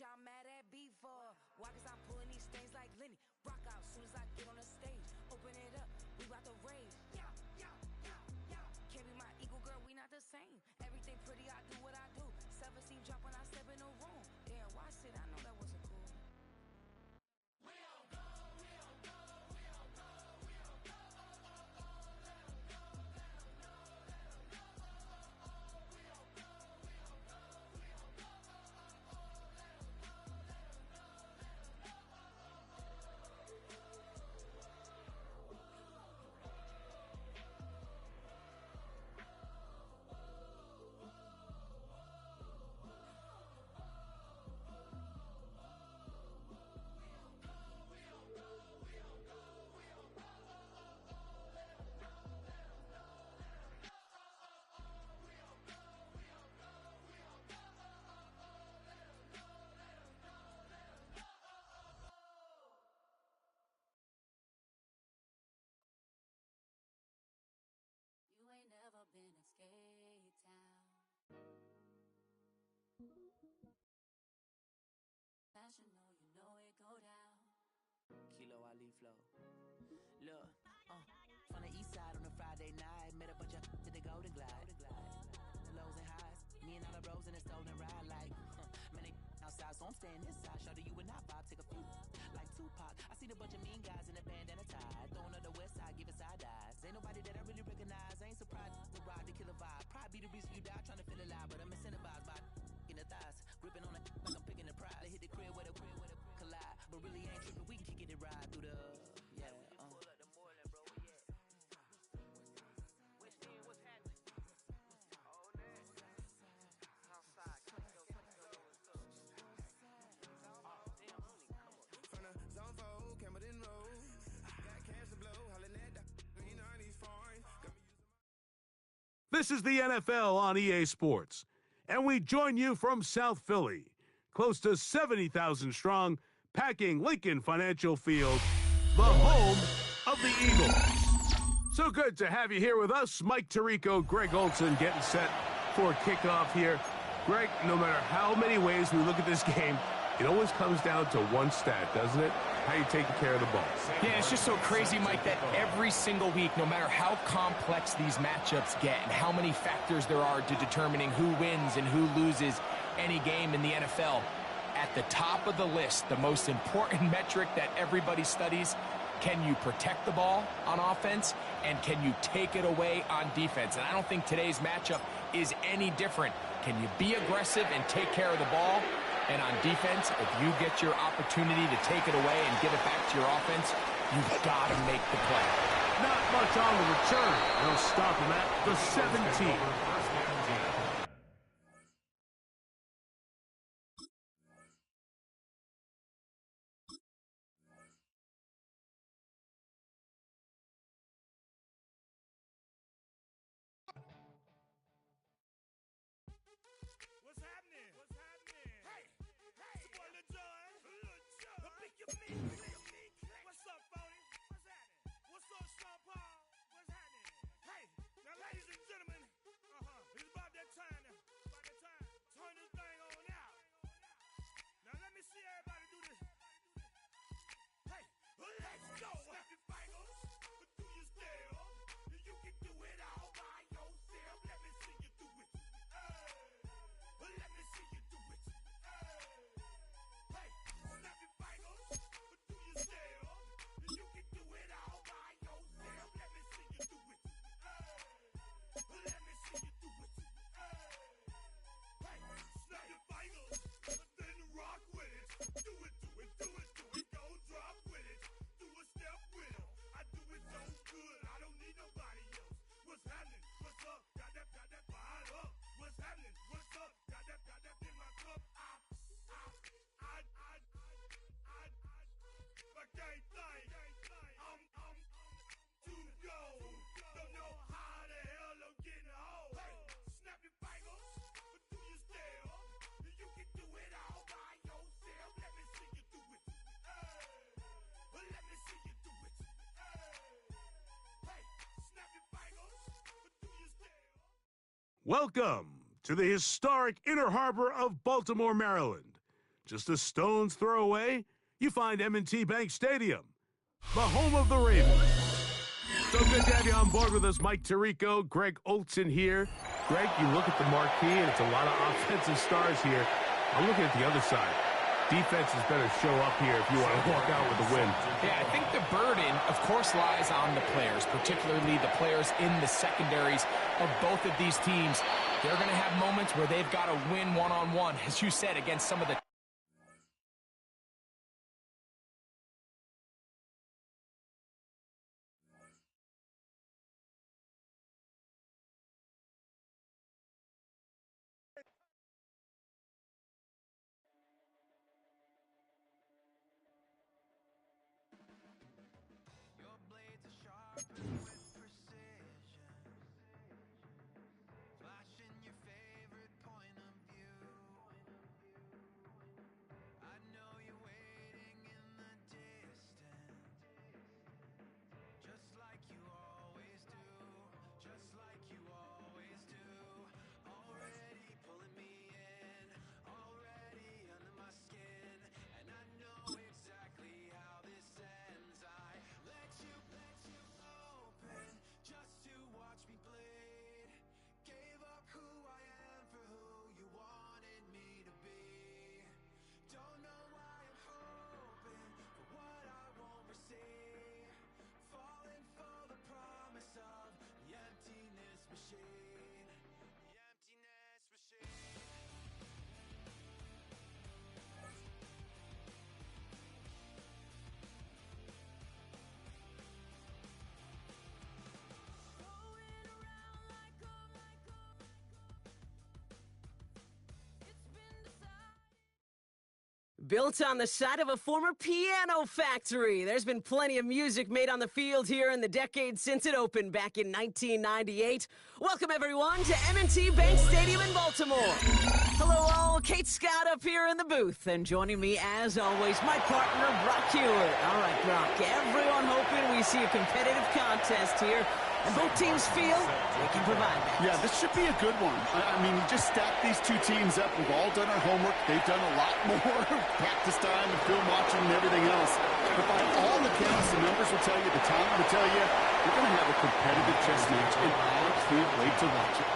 y'all mad at B for? Why? Cause I'm pulling these things like Lenny. Rock out soon as I get on the stage. Open it up, we bout to rage. Yeah, yeah, yeah, yeah. Can't be my equal, girl, we not the same. Everything pretty, I do what I do. Self-esteem drop when I step in the room. Damn, watch it, I know that wasn't cool. You ain't never been in skate town. National, you know it go down. Kilo Ali flow. Look, from the east side on a Friday night, met a bunch of to the Golden Glide. The lows and highs, me and all the bros in a stolen ride. Like, man, they outside, so I'm staying inside. Show you and I vibe, take a few. Like Tupac, I seen a bunch of mean guys in a bandana tie, throwing up the west side, giving side eyes. Ain't nobody that I really recognize. I ain't surprised to ride the killer vibe. Probably be the reason you die, trying to feel alive, but I'm incentivized by in the thighs, gripping on it like I'm picking the prize. They hit the crib with a collide, but really ain't tripping. We can kick it ride through the pull up the Moreland, bro. West End, what's happening? Oh, man. Outside, come on. From the zone 4, Campbellton Road. Got cash to blow, hollering at that. You know these foreign. This is the NFL on EA Sports, and we join you from South Philly, close to 70,000 strong, packing Lincoln Financial Field, the home of the Eagles. So good to have you here with us. Mike Tirico, Greg Olson getting set for kickoff here. Greg, no matter how many ways we look at this game, it always comes down to one stat, doesn't it? How you taking care of the ball. Yeah, it's just so crazy, Mike, that every single week, no matter how complex these matchups get and how many factors there are to determining who wins and who loses any game in the NFL, at the top of the list, the most important metric that everybody studies, can you protect the ball on offense and can you take it away on defense? And I don't think today's matchup is any different. Can you be aggressive and take care of the ball? And on defense, if you get your opportunity to take it away and give it back to your offense, you've got to make the play. Not much on the return. They'll stop him at the 17. What's happening? What's happening? Hey, it's your boy Lil Jon. Pick your meat. What's up, Phony? What's happening? What's up, Sean Paul? What's happening? Hey, now, ladies and gentlemen, it's about that time now. About that time. Turn this thing on out. Now, let me see everybody do this. Hey, let's go. Snap your fingers, do your step. You can do it all by yourself. Let me see you do it. Let me see you do it. Hey, snap your fingers, do your step. You can do it all by yourself. Let me see you do it. Let me see you do it. Hey, snap your fingers, then rock with it. Do it, do it, do it, do it. Go drop with it. Do a step with it. I do it so good, I don't need nobody else. What's happening? What's up? Got that fired up. What's happening? What's up? Got that in my cup. I can't think. I'm too go. Don't know how the hell I'm getting home. Hey, snap your fingers, do your step. You can do it all by yourself. Let me see you do it. Let me see you do it. Hey, snap your fingers, do your step. Welcome to the historic Inner Harbor of Baltimore, Maryland, Just a stone's throw away, you find M&T Bank Stadium, the home of the Ravens. So good to have you on board with us, Mike Tirico, Greg Olson here. Greg, you look at the marquee, and it's a lot of offensive stars here. I'm looking at the other side. Defenses better show up here if you want to walk out with a win. Yeah, I think the burden, of course, lies on the players, particularly the players in the secondaries of both of these teams. They're going to have moments where they've got to win one-on-one, as you said, against some of the Built on the site of a former piano factory, there's been plenty of music made on the field here in the decade since it opened back in 1998. Welcome, everyone, to M&T Bank Stadium in Baltimore. Hello, all. Kate Scott up here in the booth. And joining me, as always, my partner, Brock Hewitt. All right, Brock, everyone hoping we see a competitive contest here. And both teams feel they can provide that. Yeah, this should be a good one. I mean, you just stack these two teams up. We've all done our homework. They've done a lot more practice time and film watching and everything else. But by all accounts, the numbers will tell you, the time will tell you, we're going to have a competitive chess match, and I can't wait to watch it.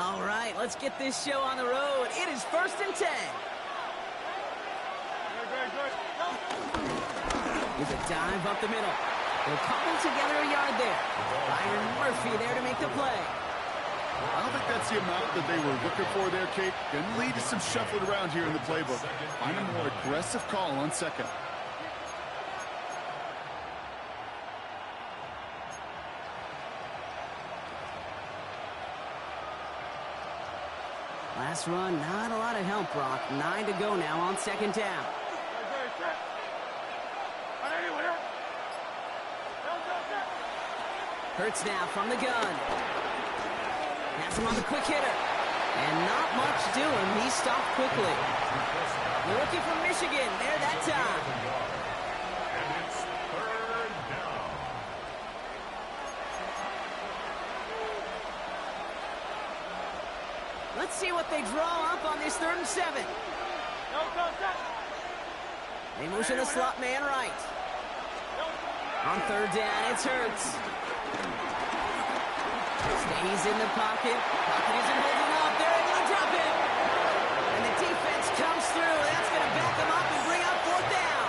All right, let's get this show on the road. It is 1st and 10. With a dive up the middle. They'll cobble together a yard there. Byron Murphy there to make the play. I don't think that's the amount that they were looking for there, Kate. Going to lead to some shuffling around here in the playbook. Find a more aggressive call on second. Last run, not a lot of help, Brock. 9 to go now on 2nd down. Hurts now from the gun. Has him on the quick hitter. And not much doing. He stopped quickly. The rookie from Michigan there that time. And it's 3rd down. Let's see what they draw up on this 3rd and 7. They motion the slot man right. On 3rd down, it's Hurts. Stays in the pocket. Pocket isn't holding up. They're able to drop it. And the defense comes through. That's going to back them up and bring up 4th down.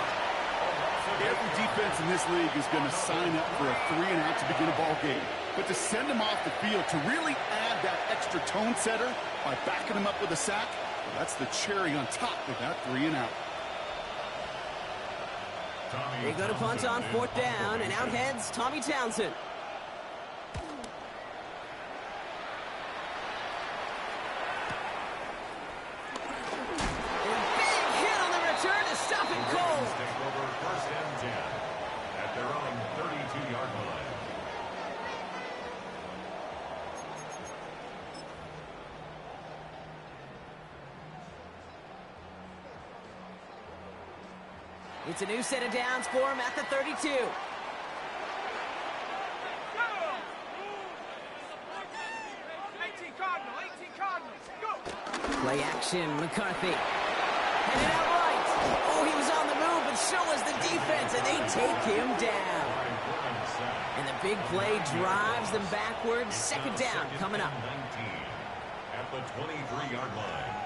Every defense in this league is going to sign up for a 3-and-out to begin a ball game. But to send them off the field, to really add that extra tone setter by backing them up with a sack, well, that's the cherry on top of that 3-and-out. They go to punt on 4th down, and out heads Tommy Townsend. And big hit on the return to stop it cold. Take over 1st and 10 at their own 32-yard line. It's a new set of downs for him at the 32. Play action, McCarthy. Headed out right. Oh, he was on the move, but so was the defense, and they take him down. And the big play drives them backwards. Second down coming up. At the 23-yard line.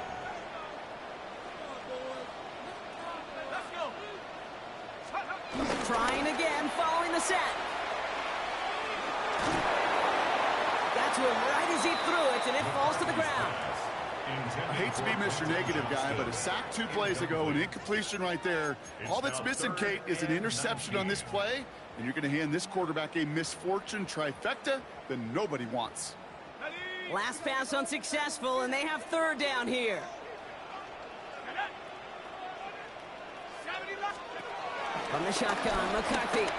Trying again, following the sack. Got to him right as he threw it, and it falls to the ground. I hate to be Mr. Negative guy, but a sack 2 plays ago, an incompletion right there. All that's missing, Kate, is an interception on this play, and you're going to hand this quarterback a misfortune trifecta that nobody wants. Last pass unsuccessful, and they have third down here. From the shotgun, McCarthy.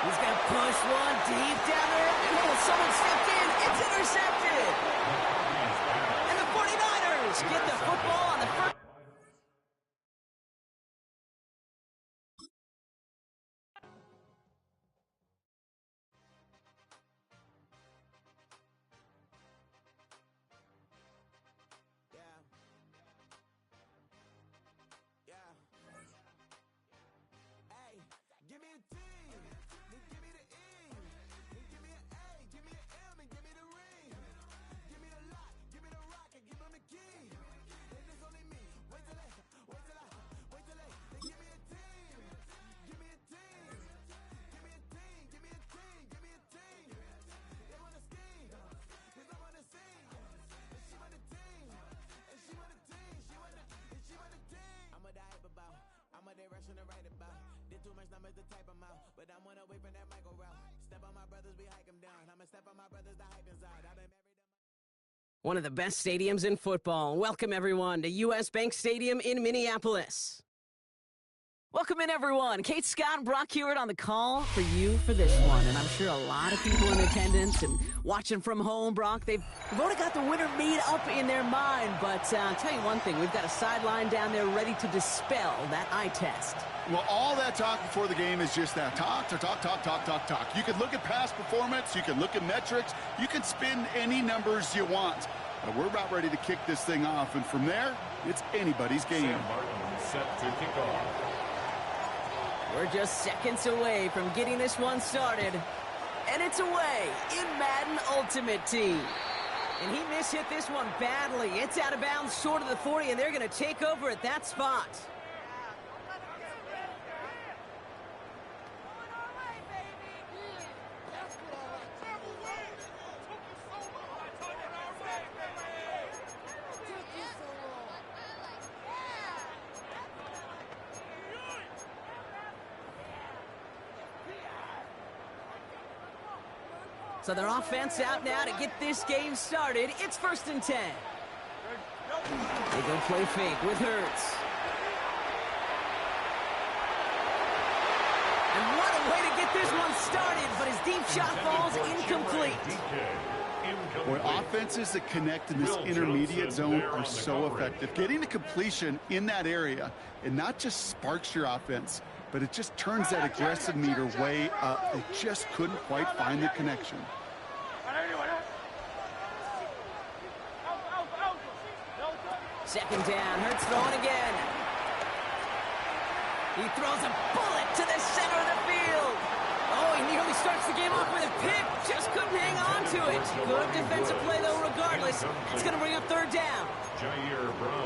He's going to push one deep down there. Oh, someone stepped in. It's intercepted. And the 49ers get the football on the first. One of the best stadiums in football. Welcome, everyone, to U.S. Bank Stadium in Minneapolis. Welcome in, everyone. Kate Scott and Brock Hewitt on the call for you for this one. And I'm sure a lot of people in attendance and watching from home, Brock, they've already got the winner made up in their mind. But I'll tell you one thing. We've got a sideline down there ready to dispel that eye test. Well, all that talk before the game is just that. Talk. You can look at past performance. You can look at metrics. You can spin any numbers you want. But we're about ready to kick this thing off. And from there, it's anybody's game. Sam Martin set to kick off. We're just seconds away from getting this one started. And it's away in Madden Ultimate Team. And he mishit this one badly. It's out of bounds short of the 40, and they're going to take over at that spot. So their offense out now to get this game started. It's 1st and 10. They go play fake with Hurts. And what a way to get this one started, but his deep shot falls incomplete. Boy, offenses that connect in this intermediate zone are so effective. Getting the completion in that area, it not just sparks your offense, but it just turns that aggressive meter way up. They just couldn't quite find the connection. Second down, Hurts throwing again. He throws a bullet to the center of the field. Oh, he nearly starts the game off with a pick. Just couldn't hang on to it. Good defensive play, though, regardless. It's going to bring up third down.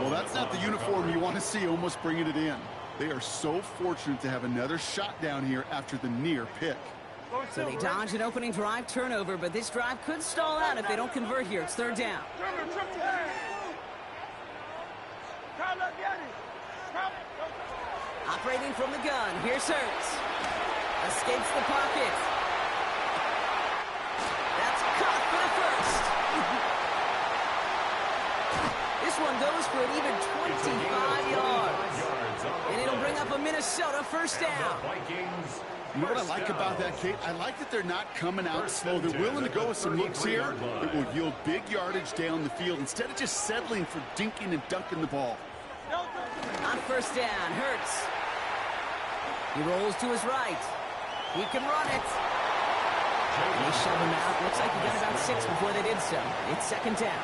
Well, that's not the uniform you want to see almost bringing it in. They are so fortunate to have another shot down here after the near pick. So they dodge an opening drive turnover, but this drive could stall out if they don't convert here. It's third down. Operating from the gun, here's Hurts. Escapes the pocket. That's caught for the first. This one goes for an even 25 yards. And it'll bring up a Minnesota first down. You know what I like about that, Kate? I like that they're not coming out slow. They're willing to go with some looks here that will yield big yardage down the field instead of just settling for dinking and dunking the ball. On first down, Hurts. He rolls to his right. He can run it. They shove him out. Looks like he got about 6 before they did so. It's second down.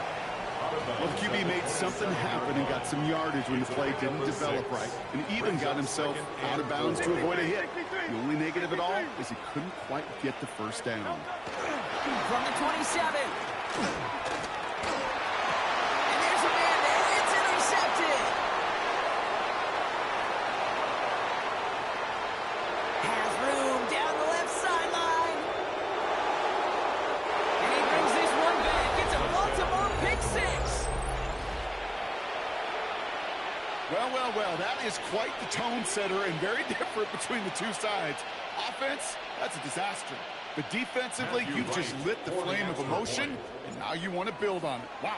Well, the QB made something happen and got some yardage when the play didn't develop right, and even got himself out of bounds to avoid a hit. The only negative at all is he couldn't quite get the first down. From the 27. And there's a man there. It's intercepted. Has room down the left sideline. And he brings this one back. It's a Baltimore pick six. Well, that is quite the tone setter and very different between the two sides. Offense, that's a disaster. But defensively, you've just lit the flame of emotion, and now you want to build on it. Wow.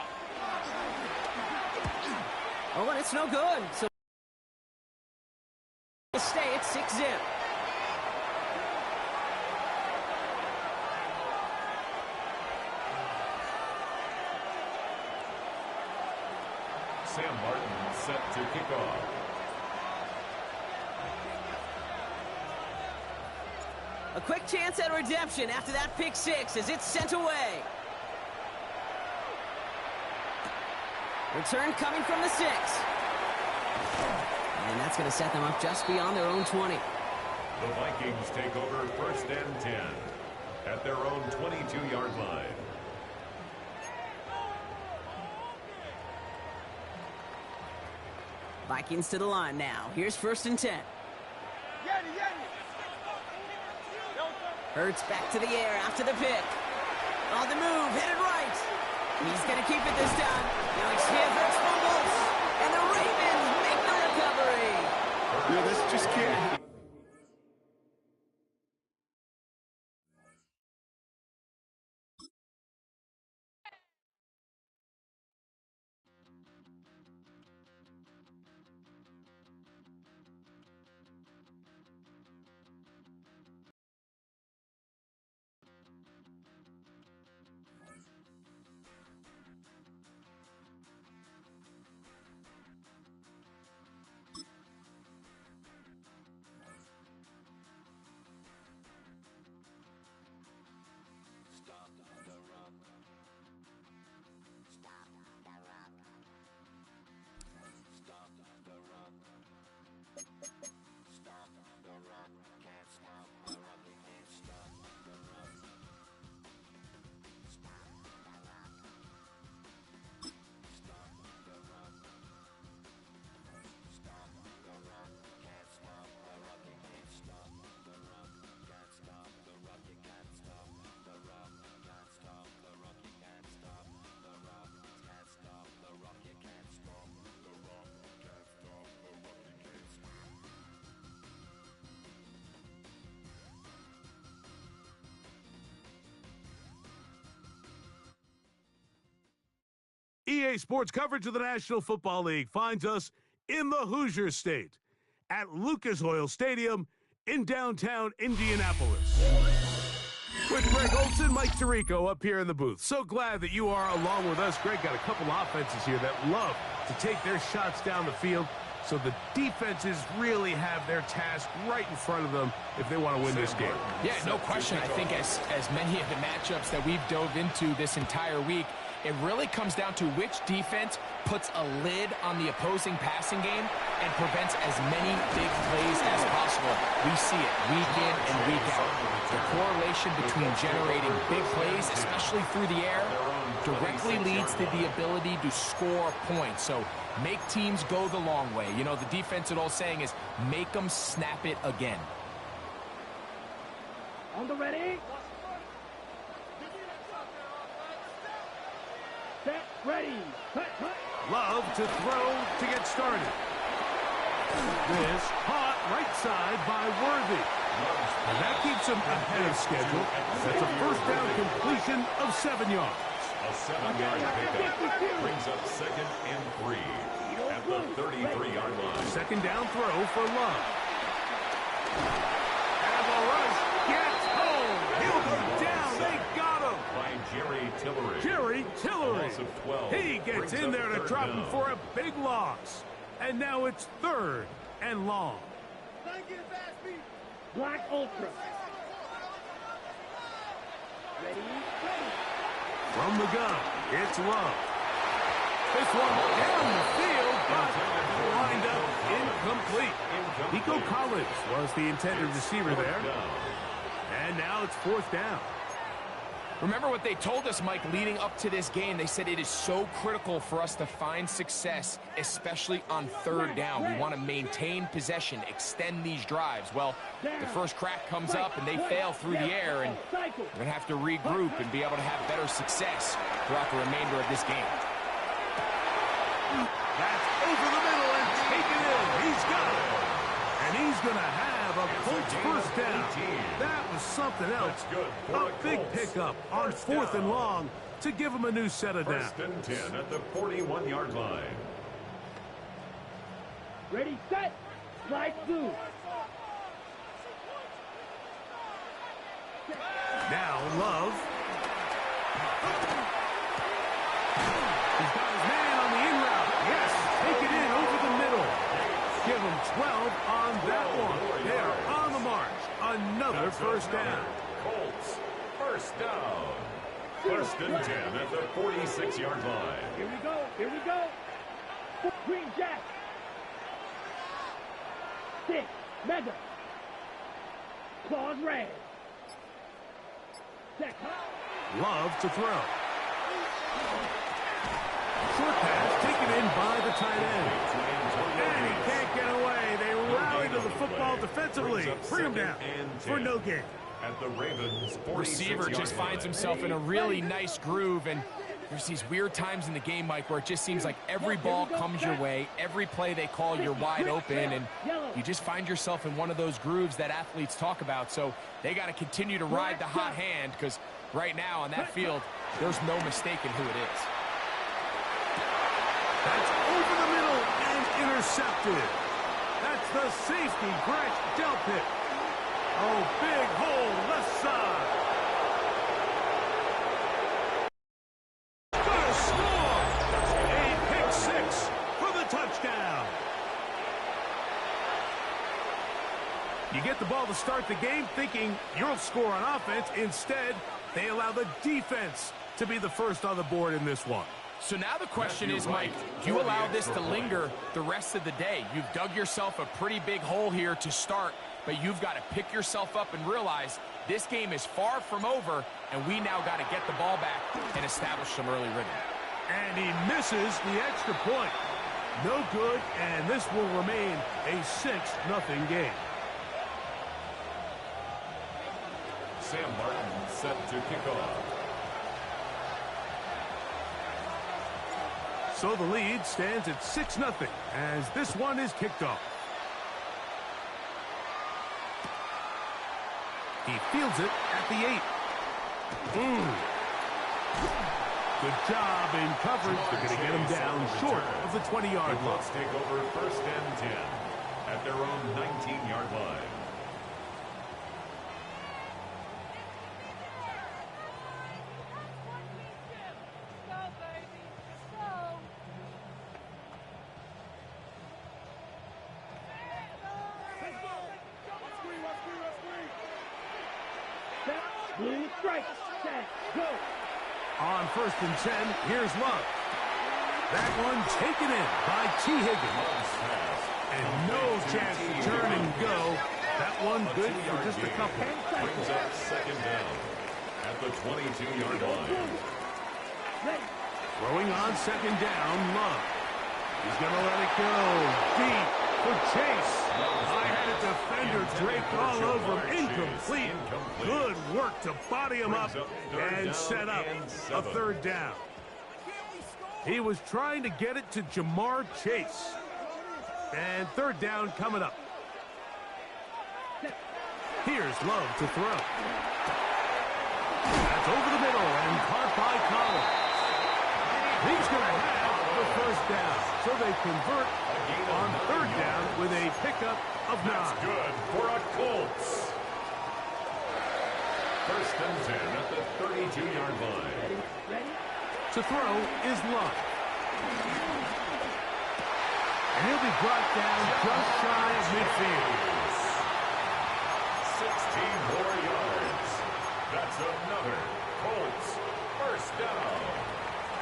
Oh, and it's no good. So stay at 6-zip. Sam Martin set to kick off. A quick chance at redemption after that pick six as it's sent away. Return coming from the 6. And that's going to set them up just beyond their own 20. The Vikings take over 1st and 10 at their own 22-yard line. Vikings to the line now. Here's 1st and 10. Hurts back to the air after the pick. On the move, headed right. He's going to keep it this time. Alex Smith hurts fumbles. And the Ravens make the recovery. Yeah, this just can't. EA Sports coverage of the National Football League finds us in the Hoosier State at Lucas Oil Stadium in downtown Indianapolis. With Greg Olson, Mike Tirico up here in the booth. So glad that you are along with us. Greg got a couple offenses here that love to take their shots down the field, so the defenses really have their task right in front of them if they want to win this game. Yeah, no question. I think as many of the matchups that we've dove into this entire week, it really comes down to which defense puts a lid on the opposing passing game and prevents as many big plays as possible. We see it week in and week out. The correlation between generating big plays, especially through the air, directly leads to the ability to score points. So make teams go the long way. You know, the defensive old saying is make them snap it again. On the ready. Set, ready, cut. Love to throw to get started. This caught right side by Worthy. And that keeps him ahead of schedule. That's a first down completion of 7 yards. A 7-yard pickup brings up 2nd and 3 at the 33-yard line. Second down throw for Love. And the rush gets home. He'll go down. They got him. By Jerry Tillery. Jerry Tillery. Loss of 12. He gets in there to drop him for a big loss. And now it's 3rd and long. Black Ultra. Ready. From the gun, it's Love. This one down the field, but lined up incomplete. Nico Collins was the intended receiver there. And now it's 4th down. Remember what they told us, Mike, leading up to this game. They said it is so critical for us to find success, especially on 3rd down. We want to maintain possession, extend these drives. Well, the first crack comes up and they fail through the air, and we're going to have to regroup and be able to have better success throughout the remainder of this game. That's over the middle and taken in. He's got it. And he's going to have a Colts first down. That was something else. A big pickup on 4th and long to give him a new set of downs. 1st and 10 at the 41-yard line. Ready, set, slide through. Now Love. He's got his man on the in route. Yes, take it in over the middle. Give him 12 on that one. They are on the march. Another first down. Colts, first down. 1st and 10 at the 46-yard line. Here we go, here we go. Green Jack. 6, Mega. Claws red. Love to throw. Short pass taken in by the tight end. And he can't get away. They rally to the football defensively. Bring him down for no gain. At the Ravens, Receiver just finds himself in a really nice groove, and there's these weird times in the game, Mike, where it just seems like every ball comes your way, every play they call, you're wide open, and you just find yourself in one of those grooves that athletes talk about. So they got to continue to ride the hot hand, because right now on that field, there's no mistaking who it is. That's over the middle and intercepted. That's the safety, Greg Delpit. Oh, big hole, left side. Gonna score! A pick 6 for the touchdown. You get the ball to start the game thinking you'll score on offense. Instead, they allow the defense to be the first on the board in this one. So now the question is, Mike, do you allow this to linger the rest of the day? You've dug yourself a pretty big hole here to start, but you've got to pick yourself up and realize this game is far from over, and we now got to get the ball back and establish some early rhythm. And he misses the extra point. No good, and this will remain a 6-0 game. Sam Martin set to kick off. So the lead stands at 6-0 as this one is kicked off. He fields it at the 8. Good job in coverage. They're going to get him down short of the 20-yard line. Let's take over 1st and 10 at their own 19-yard line. Blue strike, set, go. On 1st and 10, here's Love. That one taken in by T. Higgins. And no chance to turn and go. That one good for just a couple. Brings up 2nd down at the 22-yard line. Throwing on 2nd down, Love. He's going to let it go deep for Chase. I had a defender draped all over him. Incomplete. Good work to body him up and set up a 3rd down. He was trying to get it to Jamar Chase. And 3rd down coming up. Here's Love to throw. That's over the middle and caught by Collins. He's going to have the 1st down. So they convert on 3rd down with a pickup of 9. That's good for a Colts. 1st and 10 at the 32-yard line. To throw is Love. And he'll be brought down just shy of midfield. 16 more yards. That's another Colts 1st down.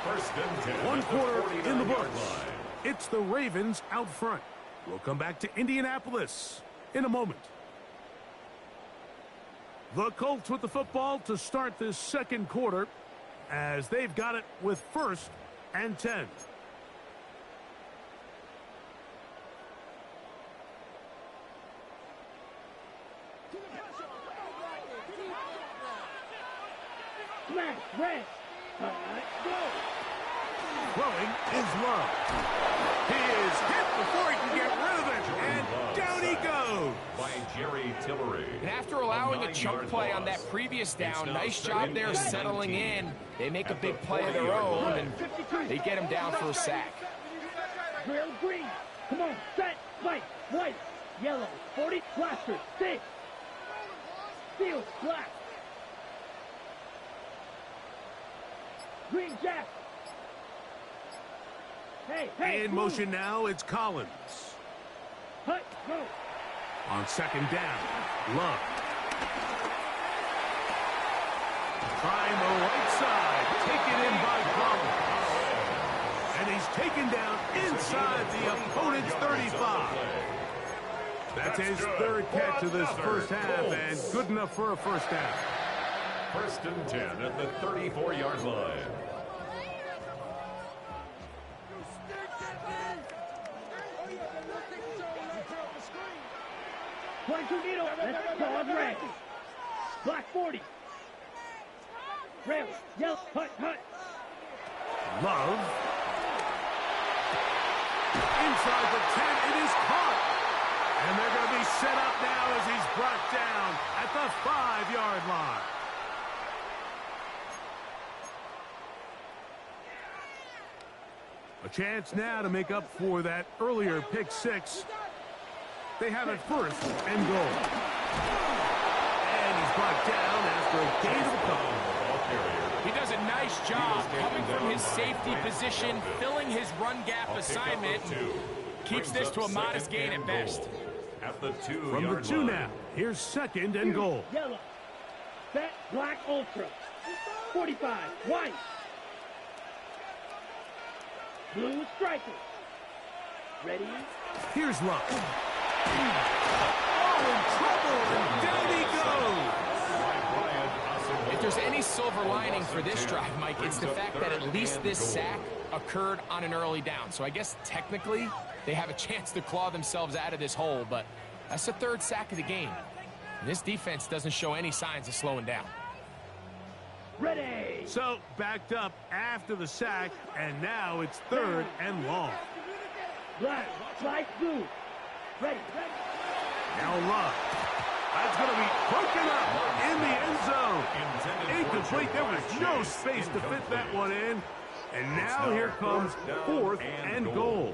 First and 10. One quarter in the books. Line. It's the Ravens out front. We'll come back to Indianapolis in a moment. The Colts with the football to start this second quarter as they've got it with 1st and 10. Smash, red. Go. Throwing is Love. He is hit before he can get rid of it, and down he goes. By Jerry Tillery. And after allowing a chunk play on that previous down, nice job there settling in. They make a big play of their own, and they get him down for a sack. Drill green. Come on, set, fight, white, yellow, 40, blaster, 6. Steel, black. Green jack. Hey, In motion now, it's Collins. Hut, go. On second down, Love. Trying the right side, taken in by Collins. And he's taken down inside the opponent's 35. That's his third catch of this first half, and good enough for a first down. First and 10 at the 34-yard line. Needle, let's pause red. Black 40. Rail, yellow, hut. Love. Inside the 10, it is caught. And they're going to be set up now as he's brought down at the 5-yard line. A chance now to make up for that earlier pick 6. They have it 1st and goal. And he's brought down after a gain of a couple. He does a nice job coming from his safety position, filling his run gap assignment, keeps this to a modest gain at best. At the 2-yard From the 2 line. now, here's 2nd and goal. Yellow, set, black, ultra. 45, white. Blue striker. Ready? Here's Love. Oh, in trouble, and down he goes. If there's any silver lining for this drive, Mike, it's the fact that at least this sack occurred on an early down. So I guess technically they have a chance to claw themselves out of this hole, but that's the 3rd sack of the game. And this defense doesn't show any signs of slowing down. Ready. So, backed up after the sack, and now it's 3rd and long. Black, slice blue. Ready. Now Love. That's going to be broken up in the end zone. Incomplete. There was no space to fit that one in. And now here comes 4th and goal.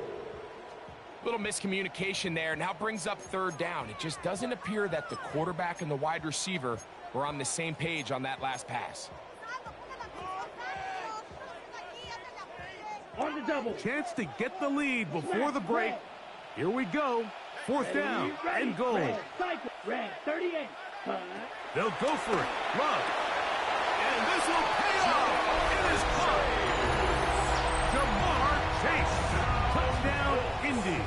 Little miscommunication there. Now brings up 3rd down. It just doesn't appear that the quarterback and the wide receiver were on the same page on that last pass. On the double. Chance to get the lead before the break. Here we go. 4th down and goal. Red, 38. They'll go for it. Love. And this will pay off. It is caught. Jamar Chase. Touchdown, Indy.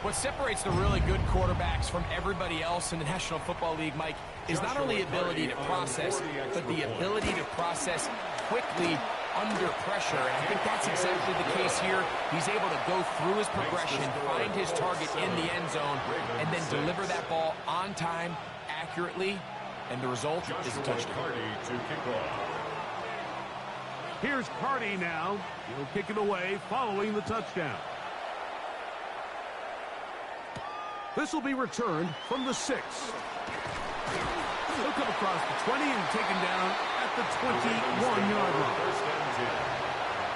What separates the really good quarterbacks from everybody else in the National Football League, Mike, is not only ability to process, but the ability to process quickly under pressure. And I think that's exactly the case here. He's able to go through his progression, find his target in the end zone, and then deliver that ball on time, accurately, and the result is a touchdown. Here's Carty now. He'll kick it away following the touchdown. This will be returned from the 6. He'll come across the 20 and taken down at the 21-yard line. First and 10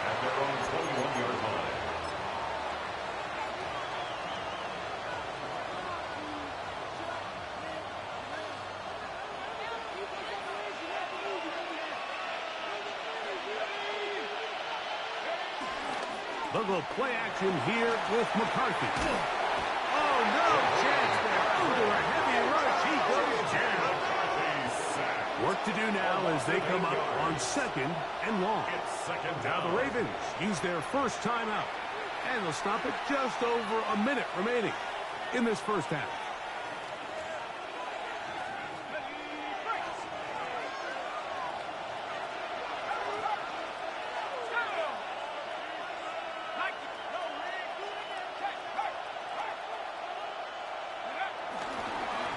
at their own 21-yard line. They'll go play action here with McCarthy. Oh, no chance there. Under a heavy rush, he goes down. Work to do now as they come up on 2nd and long. Now the Ravens use their first timeout, and they'll stop it just over a minute remaining in this first half.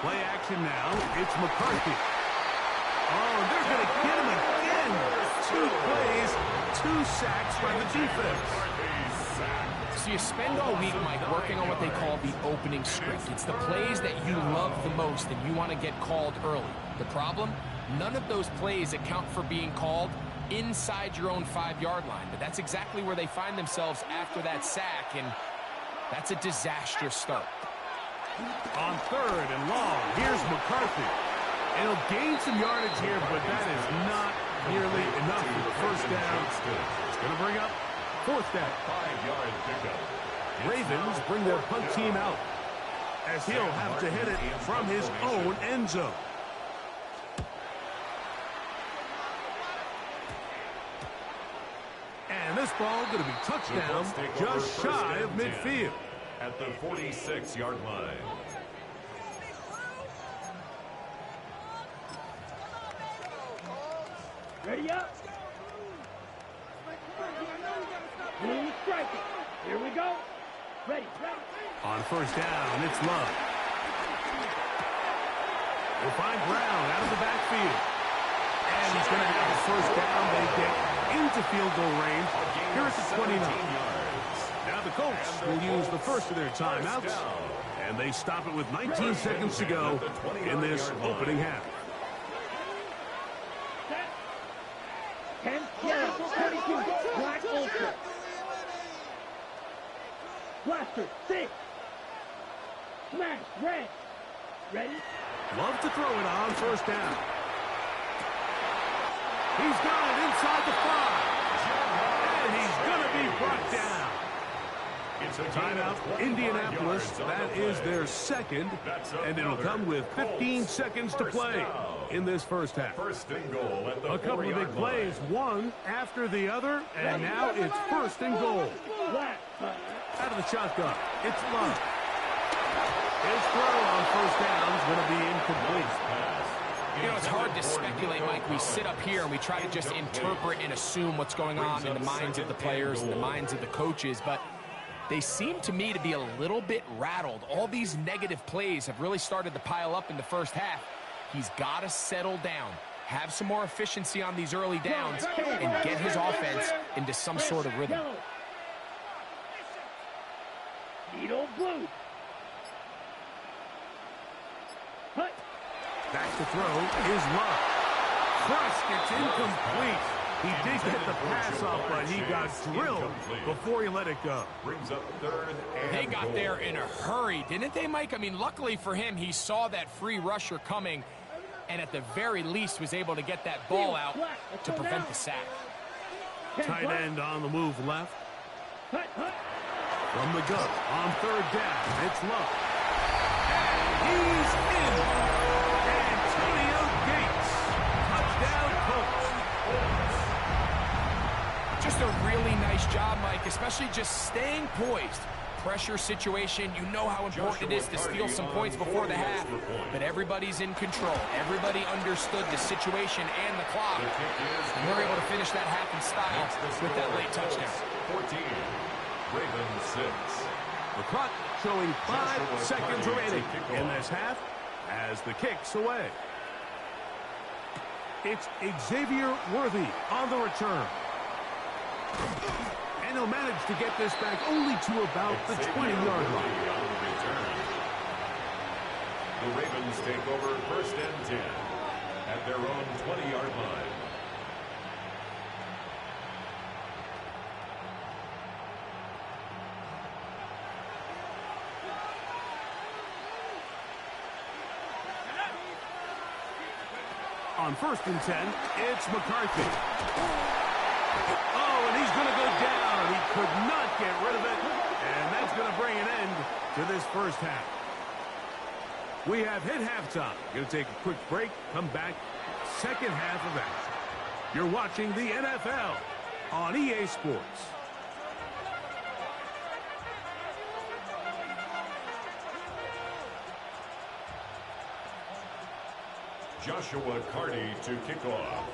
Play action now. It's McCarthy. Oh, they're going to get him again. 2 plays, 2 sacks by the defense. So you spend all week, Mike, working on what they call the opening script. It's the plays that you love the most and you want to get called early. The problem? None of those plays account for being called inside your own 5-yard line. But that's exactly where they find themselves after that sack, and that's a disastrous start. On 3rd and long, here's McCarthy. And he'll gain some yardage here, but that is not nearly enough for the first down. It's going to bring up 4th down. 5-yard pickup. Ravens bring their punt team out as he'll have to hit it from his own end zone. And this ball going to be touchdown just shy of midfield. At the 46-yard line. Ready up. Clean striking. Here we go. Ready. On 1st down, it's Love. We'll find Brown out of the backfield. And he's going to have the 1st down. They get into field goal range here at the 29. Now the Colts will use the first of their timeouts, and they stop it with 19 seconds to go in this opening half. 10, 22, Black Ultra. Blaster, 6. Smash, red. Ready? Love to throw it on 1st down. He's got it inside the 5. And he's going to be brought down. Timeout, Indianapolis. That is their 2nd, and it'll come with 15 seconds to play in this first half. A couple of big plays, one after the other, and now it's 1st and goal. Out of the shotgun, it's Love. His throw on 1st down is going to be incomplete. You know, it's hard to speculate, Mike. We sit up here and we try to just interpret and assume what's going on in the minds of the players and the minds of the coaches, but they seem to me to be a little bit rattled. All these negative plays have really started to pile up in the first half. He's got to settle down, have some more efficiency on these early downs, and get his offense into some sort of rhythm. Needle blue. Back to throw is Love. Crushed, it's incomplete. He did get the pass off, but he got drilled before he let it go. Brings up 3rd and They got there in a hurry, didn't they, Mike? I mean, luckily for him, he saw that free rusher coming, and at the very least was able to get that ball out to prevent the sack. Tight end on the move left. From the gun on 3rd down, it's Love. And he's in. Antonio Gates. Touchdown, Colts. Just a really nice job, Mike, especially just staying poised. Pressure situation, you know how important it is to steal some points before the half, but everybody's in control. Everybody understood the situation and the clock, and we're able to finish that half in style with that late touchdown. 14, Ravens 6. The clock showing 5 seconds remaining in this half as the kick's away. It's Xavier Worthy on the return. And he'll manage to get this back only to about the 20-yard line. The Ravens take over 1st and 10 at their own 20-yard line. On 1st and 10, it's McCarthy. Oh, and he's going to go down. He could not get rid of it, and that's going to bring an end to this first half. We have hit halftime. Going to take a quick break, come back, second half of action. You're watching the NFL on EA Sports. Joshua Carty to kick off.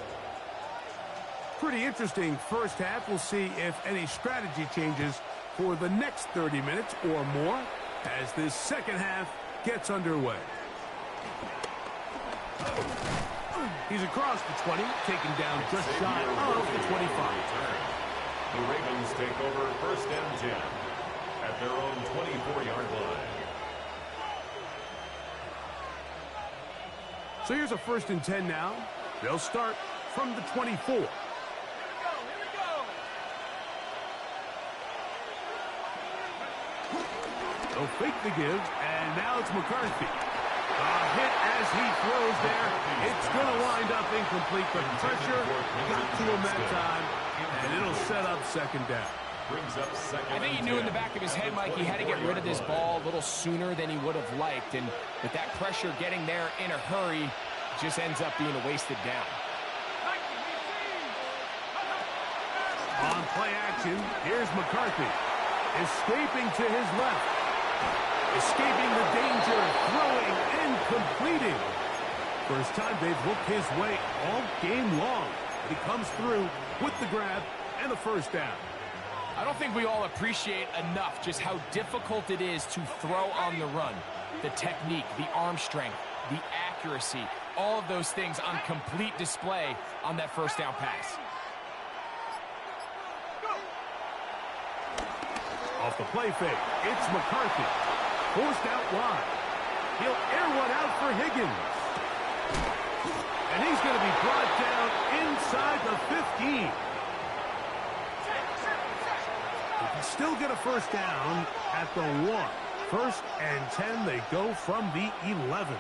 Pretty interesting first half. We'll see if any strategy changes for the next 30 minutes or more as this second half gets underway. He's across the 20, taken down just shy of the 25. The Ravens take over first and 10 at their own 24-yard line. So here's a first and 10 now. They'll start from the 24. They'll fake the give, and now it's McCarthy. A hit as he throws there. It's going to wind up incomplete, but pressure got to him that time, and it'll set up second down. I think he knew in the back of his head, Mike, he had to get rid of this ball a little sooner than he would have liked, and with that pressure getting there in a hurry, it just ends up being a wasted down. On play action, here's McCarthy, escaping to his left. Escaping the danger, throwing and completing. First time they've looked his way all game long. But he comes through with the grab and the first down. I don't think we all appreciate enough just how difficult it is to throw on the run. The technique, the arm strength, the accuracy, all of those things on complete display on that first down pass. Off the play fake, it's McCarthy. Forced out wide. He'll air one out for Higgins. And he's going to be brought down inside the 15. He can still get a first down at the 1. First and 10, they go from the 11.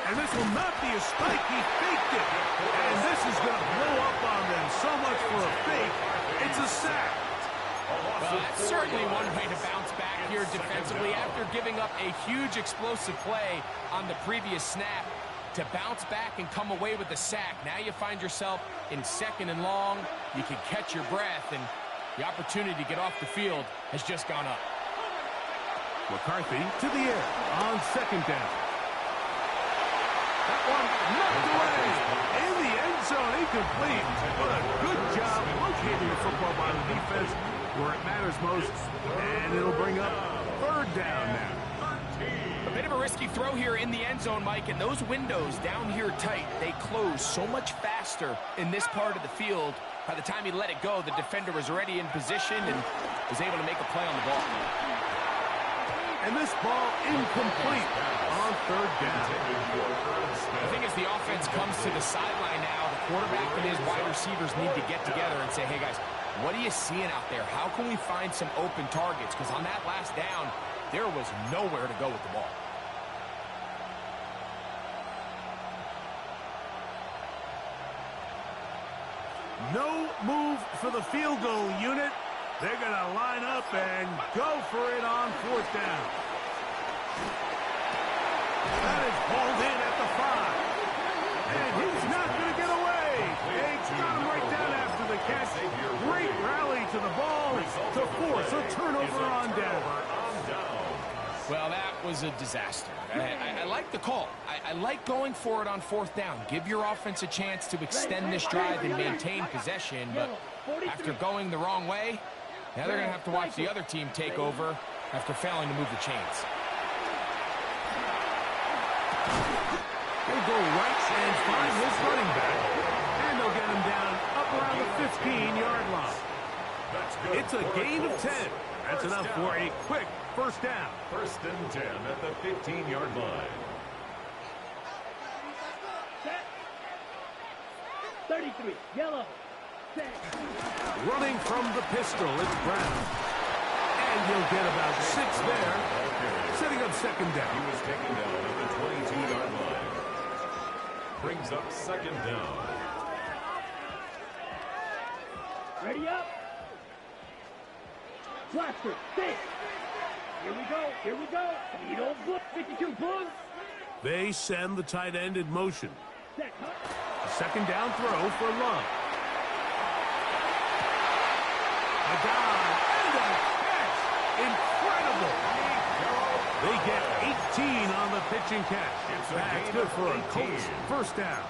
And this will not be a spike. He faked it. And this is going to blow up on them. So much for a fake. It's a sack. Well, that's certainly one way to bounce back here defensively after giving up a huge explosive play on the previous snap. To bounce back and come away with the sack. Now you find yourself in second and long. You can catch your breath, and the opportunity to get off the field has just gone up. McCarthy to the air on second down. That one knocked away in the end zone, incomplete. But a good job locating the football by the defense where it matters most. And it'll bring up third down now. A bit of a risky throw here in the end zone, Mike, and those windows down here tight, they close so much faster in this part of the field. By the time he let it go, the defender was already in position and was able to make a play on the ball. And this ball incomplete on third down. I think as the offense comes to the sideline now, the quarterback and his wide receivers need to get together and say, hey guys, what are you seeing out there? How can we find some open targets? Because on that last down, there was nowhere to go with the ball. No move for the field goal unit. They're going to line up and go for it on fourth down. That is hauled in at the 5. And he's not going to get away. They got him right down after the catch. Great rally to the ball to force a turnover on down. Well, that was a disaster. I like the call. I like going for it on fourth down. Give your offense a chance to extend this drive and maintain possession. But after going the wrong way, now they're going to have to watch the other team take over after failing to move the chains. They'll go right and find his running back. And they'll get him down up around the 15-yard line. It's a gain of 10. That's enough for a quick first down. First and 10 at the 15-yard line. 33, yellow. Running from the pistol, it's Brown. And he'll get about 6 there. setting up second down. He was taken down at the 22-yard line. Brings up second down. Ready up. Blaster, stay. Here we go, here we go. You don't look, 52 Bulls. They send the tight end in motion. Set, huh? Second down throw for Love. A dive and a catch. Incredible. They get 18 on the pitch and catch. That's good for a Colts first down.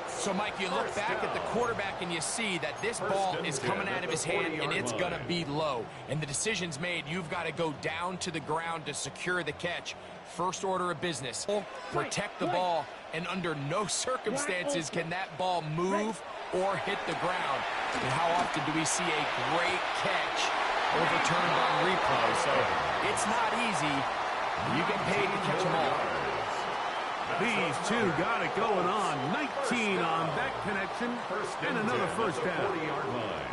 So, Mike, you look back at the quarterback and you see that this ball is coming out of his hand and it's going to be low. And the decision's made. You've got to go down to the ground to secure the catch. First order of business. Protect the ball, and under no circumstances can that ball move or hit the ground. And how often do we see a great catch overturned on replay? So it's not easy. You get paid to catch them all. These two got it going on. 19 on that connection, and another first down. 40-yard line.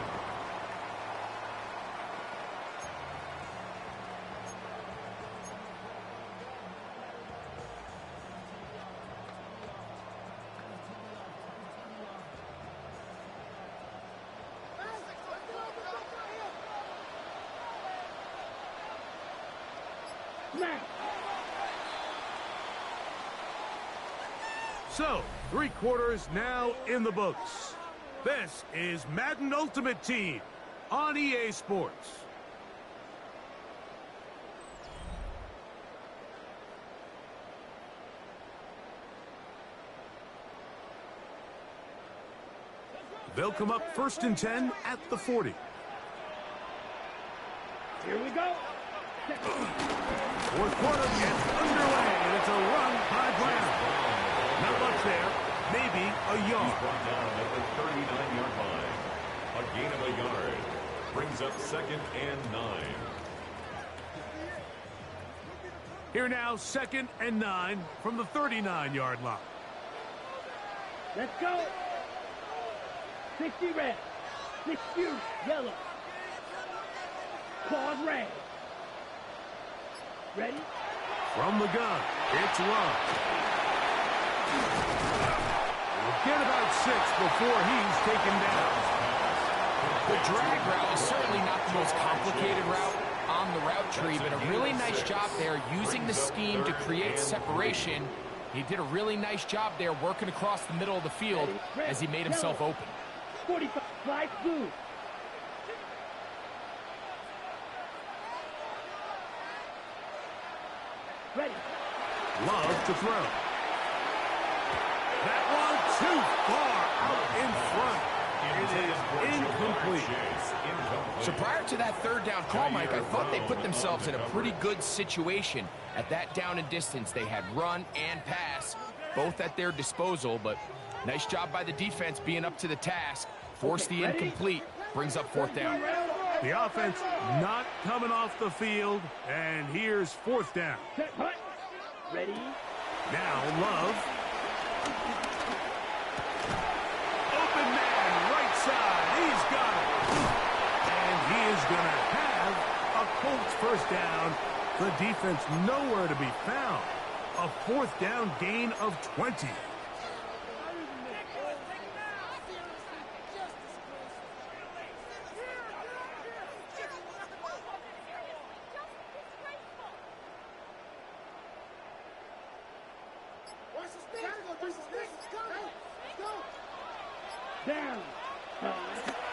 So, 3 quarters now in the books. This is Madden Ultimate Team on EA Sports. They'll come up 1st and 10 at the 40. Here we go. Fourth quarter gets underway, and it's a run by Brown. Not much there, maybe a yard. He's brought down at the 39-yard line. A gain of a yard. Brings up 2nd and 9. Here now, 2nd and 9 from the 39-yard line. Let's go. 60 red, 60 yellow. Claws red. Ready? From the gun, it's Love. We'll get about 6 before he's taken down. The drag route is certainly not the most complicated route on the route tree, but a really nice job there using the scheme to create separation. He did a really nice job there working across the middle of the field as he made himself open. 45, flag blue. Ready. Love to throw. That one too far out in front. It is incomplete. So prior to that 3rd down call, Mike, I thought they put themselves in a pretty good situation. At that down and distance, they had run and pass, both at their disposal, but nice job by the defense being up to the task. Force the incomplete, brings up 4th down. The offense not coming off the field, and here's 4th down. Ready? Now Love. Open man, right side, he's got it. And he is going to have a Colts first down. The defense nowhere to be found. A 4th down gain of 20. Down.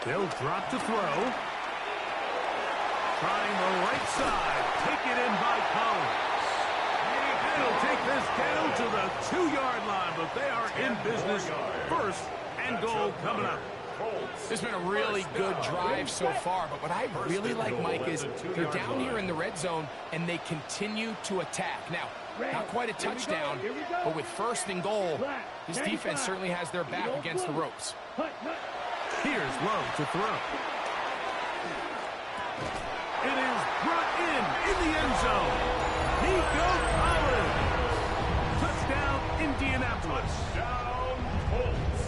They'll drop to throw. Trying the right side. Take it in by Collins. They'll take this down to the 2-yard line, but they are in business. 1st and goal coming up. This has been a really good drive so far, but what I really like, Mike, is they're down here in the red zone, and they continue to attack. Now, not quite a touchdown, but with 1st and goal, this defense certainly has their back against the ropes. Here's Love to throw. It is brought in the end zone. Nico Collins. Touchdown, Indianapolis. Down Colts.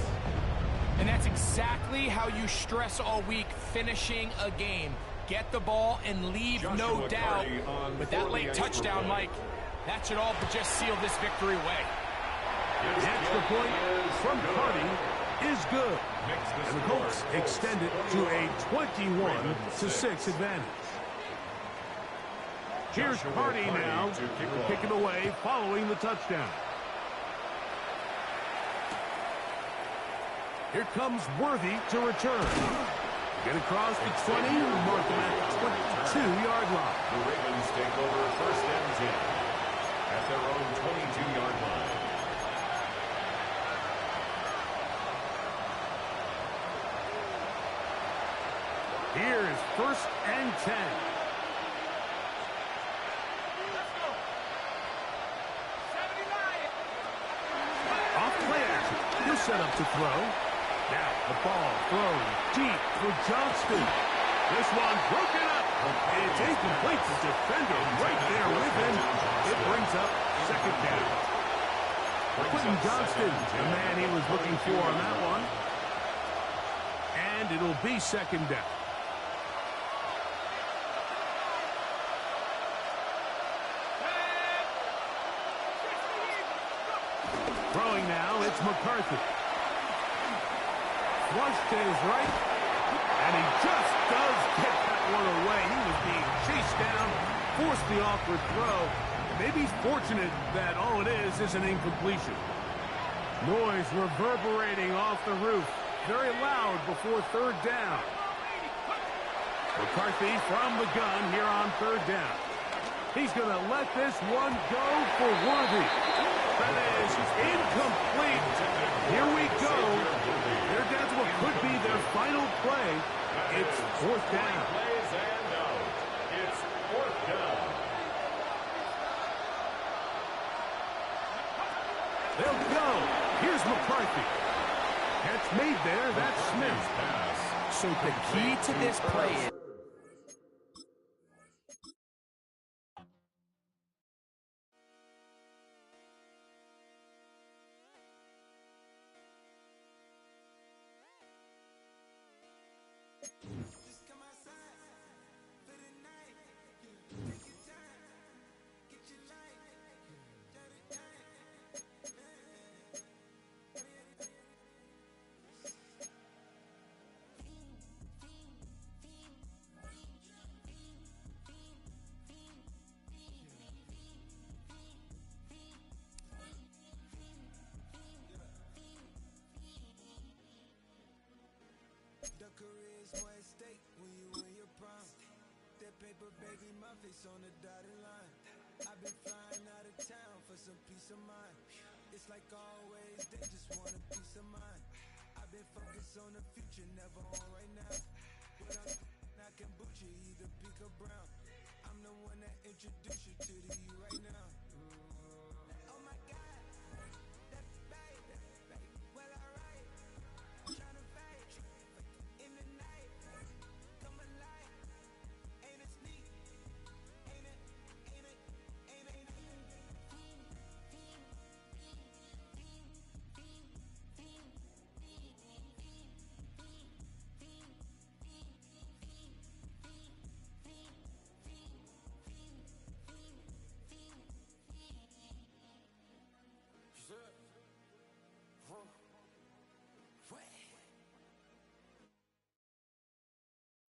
And that's exactly how you stress all week, finishing a game. get the ball and leave no doubt. But that late touchdown, Mike, that should all but just seal this victory away. The extra point from Carty is good. And the Colts extend it to a 21-6 advantage. Here's Carty now to kick it away following the touchdown. Here comes Worthy to return. Get across the 20, mark him at the 22-yard line. The Ravens take over 1st and 10 at their own 22-yard line. Here is 1st and 10. Off play action. He'll set up to throw. Now the ball thrown deep for Johnston. This one broken up. It's incomplete. The defender right there with him. It brings up 2nd down. Quentin Johnston, the man he was looking for on that one. And it'll be 2nd down. Throwing now, it's McCarthy. Flush to his right, and he just does get that one away. He was being chased down, forced the awkward throw. Maybe he's fortunate that all it is an incompletion. Noise reverberating off the roof. Very loud before 3rd down. McCarthy from the gun here on 3rd down. He's going to let this one go for Worthy. That is incomplete. Here we go. They're down to what could be their final play. It's 4th down. It's 4th down. They'll go. Here's McCarthy. Catch made there. That's Smith. So the key to this play is The career's more at stake when you in your prime. That paper baby, my face on the dotted line. I've been flying out of town for some peace of mind. It's like always, they just want a peace of mind. I've been focused on the future, never on right now. But I can boot you either pink or brown. I'm the one that introduced you to the you right now. Oh my God, that baby, well alright. Trying to fight in the night, come alive. Ain't it sneak? Ain't it?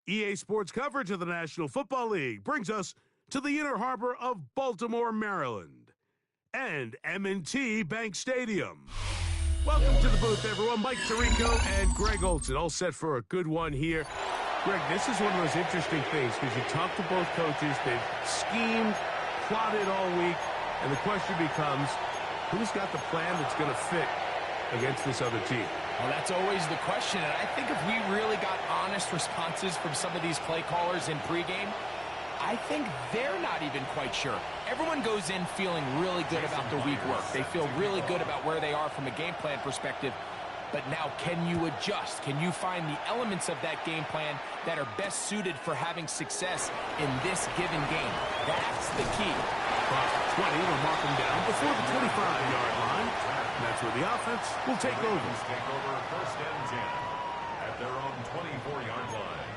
EA Sports coverage of the National Football League brings us to the inner harbor of Baltimore, Maryland, and M&T Bank Stadium. Welcome to the booth, everyone. Mike Tirico and Greg Olson, all set for a good one here. Greg, this is one of those interesting things because you talk to both coaches. They've schemed, plotted all week, and the question becomes, who's got the plan that's going to fit against this other team? Well, that's always the question, and I think if we really got honest responses from some of these play callers in pregame, I think they're not even quite sure. Everyone goes in feeling really good about the week work. They feel really good about where they are from a game plan perspective. But now, can you adjust? Can you find the elements of that game plan that are best suited for having success in this given game? That's the key. Across the 20 will mark them down before the 25-yard line. And that's where the offense will take over. Take over 1st and 10 at their own 24-yard line.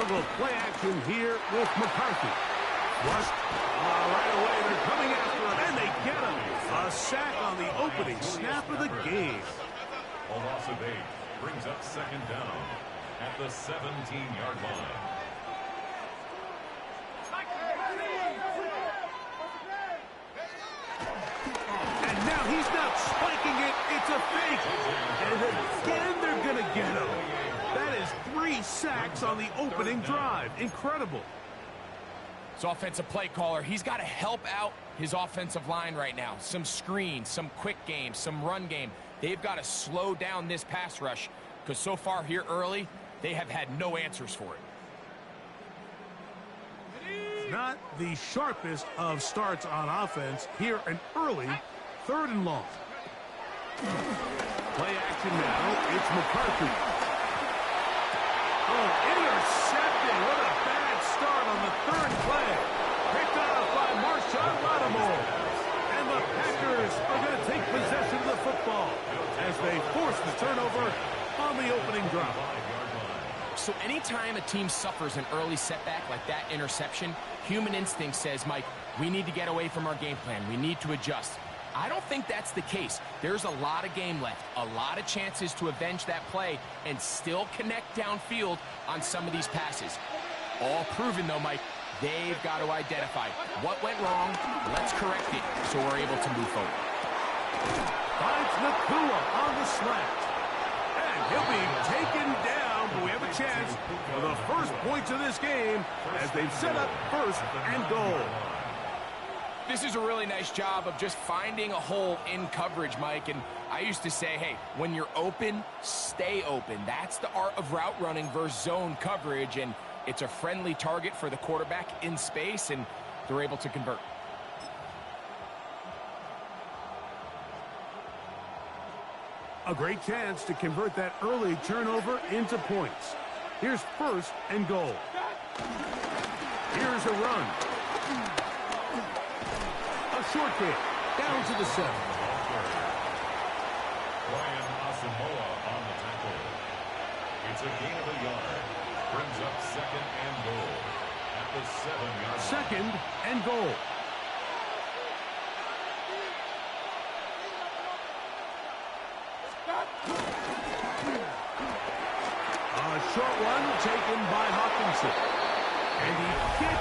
little play action here with McCarthy. Rushed right away. They're coming after him, and they get him. A sack on the opening snap of the game. A loss of 8 brings up second down at the 17-yard line. And now he's not spiking it. It's a fake. And again, they're going to get him. That is 3 sacks on the opening drive. Incredible. So offensive play caller, he's got to help out his offensive line right now. Some screens, some quick game, some run game. They've got to slow down this pass rush because so far here early, they have had no answers for it. Not the sharpest of starts on offense. Here an early 3rd and long. Play action now. It's McCarthy. Oh, intercepted. What a bad start on the 3rd play. Picked off by Marshawn Lattimore. And the Packers are going to take possession of the football as they force the turnover on the opening drive. So anytime a team suffers an early setback like that interception, human instinct says, Mike, we need to get away from our game plan. We need to adjust. I don't think that's the case. There's a lot of game left, a lot of chances to avenge that play and still connect downfield on some of these passes. All proven, though, Mike, they've got to identify what went wrong, let's correct it so we're able to move forward. Finds Nakua on the slant. And he'll be taken down, but we have a chance for the first points of this game as they've set up 1st and goal. This is a really nice job of just finding a hole in coverage, Mike. And I used to say, hey, when you're open, stay open. That's the art of route running versus zone coverage. And it's a friendly target for the quarterback in space, and they're able to convert. A great chance to convert that early turnover into points. Here's 1st and goal. Here's a run. A short kick down to the 7. Brian Asamoah on the tackle. It's a gain of a yard. Brings up 2nd and goal at the 7-yard line. 2nd and goal. A short one taken by Hawkinson. And he gets